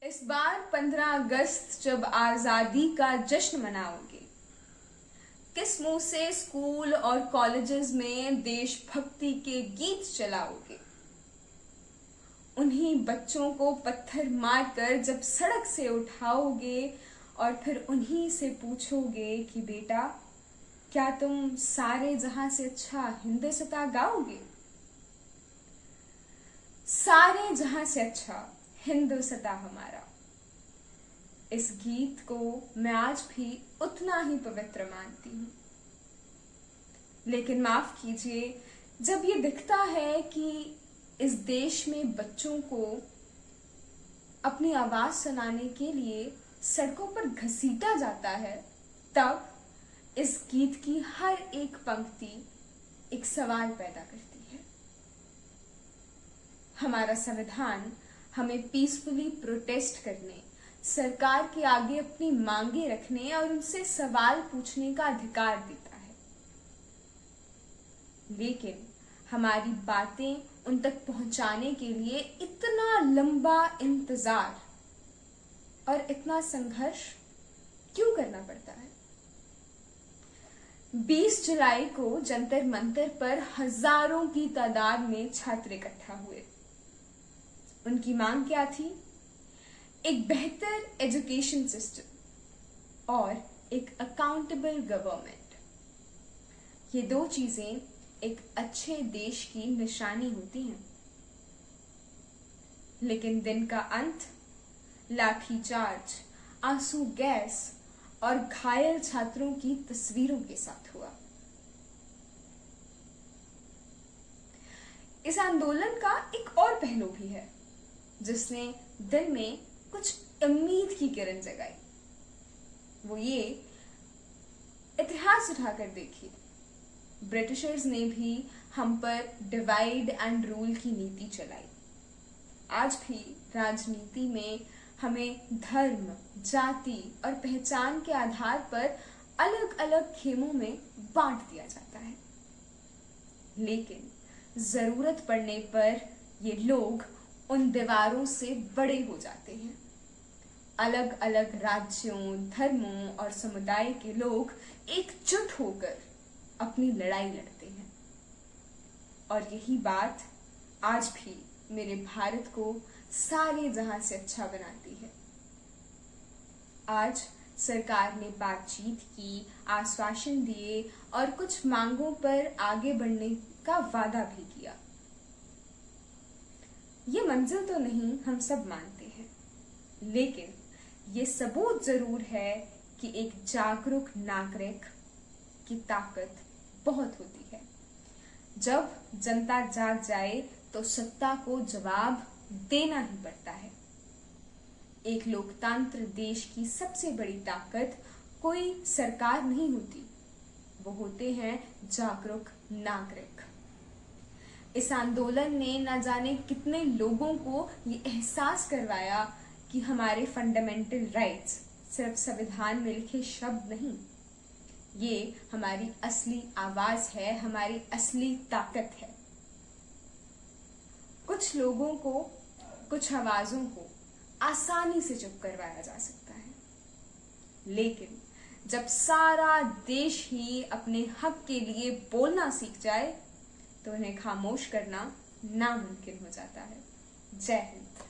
इस बार 15 अगस्त जब आजादी का जश्न मनाओगे, किस मुंह से स्कूल और कॉलेजेस में देशभक्ति के गीत चलाओगे? उन्हीं बच्चों को पत्थर मारकर जब सड़क से उठाओगे और फिर उन्हीं से पूछोगे कि बेटा, क्या तुम सारे जहां से अच्छा हिंदुस्तां गाओगे? सारे जहां से अच्छा हिंदुस्तां हमारा, इस गीत को मैं आज भी उतना ही पवित्र मानती हूं। लेकिन माफ कीजिए, जब ये दिखता है कि इस देश में बच्चों को अपनी आवाज सुनाने के लिए सड़कों पर घसीटा जाता है, तब इस गीत की हर एक पंक्ति एक सवाल पैदा करती है। हमारा संविधान हमें पीसफुली प्रोटेस्ट करने, सरकार के आगे अपनी मांगे रखने और उनसे सवाल पूछने का अधिकार देता है, लेकिन हमारी बातें उन तक पहुंचाने के लिए इतना लंबा इंतजार और इतना संघर्ष क्यों करना पड़ता है? 20 जुलाई को जंतर मंतर पर हजारों की तादाद में छात्र इकट्ठा हुए। उनकी मांग क्या थी? एक बेहतर एजुकेशन सिस्टम और एक अकाउंटेबल गवर्नमेंट। ये दो चीजें एक अच्छे देश की निशानी होती हैं। लेकिन दिन का अंत लाठीचार्ज, आंसू गैस और घायल छात्रों की तस्वीरों के साथ हुआ। इस आंदोलन का एक और पहलू भी है, जिसने दिल में कुछ उम्मीद की किरण जगाई। वो ये, इतिहास उठाकर देखिए, ब्रिटिशर्स ने भी हम पर डिवाइड एंड रूल की नीति चलाई। आज भी राजनीति में हमें धर्म, जाति और पहचान के आधार पर अलग अलग खेमों में बांट दिया जाता है। लेकिन जरूरत पड़ने पर ये लोग उन दीवारों से बड़े हो जाते हैं। अलग अलग राज्यों, धर्मों और समुदाय के लोग एकजुट होकर अपनी लड़ाई लड़ते हैं। और यही बात आज भी मेरे भारत को सारे जहां से अच्छा बनाती है। आज सरकार ने बातचीत की, आश्वासन दिए और कुछ मांगों पर आगे बढ़ने का वादा भी किया। ये मंजिल तो नहीं, हम सब मानते हैं, लेकिन ये सबूत जरूर है कि एक जागरूक नागरिक की ताकत बहुत होती है। जब जनता जाग जाए तो सत्ता को जवाब देना ही पड़ता है। एक लोकतंत्र देश की सबसे बड़ी ताकत कोई सरकार नहीं होती, वो होते हैं जागरूक नागरिक। इस आंदोलन ने न जाने कितने लोगों को ये एहसास करवाया कि हमारे फंडामेंटल राइट्स सिर्फ संविधान में लिखे शब्द नहीं, ये हमारी असली आवाज है, हमारी असली ताकत है। कुछ लोगों को, कुछ आवाजों को आसानी से चुप करवाया जा सकता है, लेकिन जब सारा देश ही अपने हक के लिए बोलना सीख जाए तो उन्हें खामोश करना नामुमकिन हो जाता है। जय हिंद।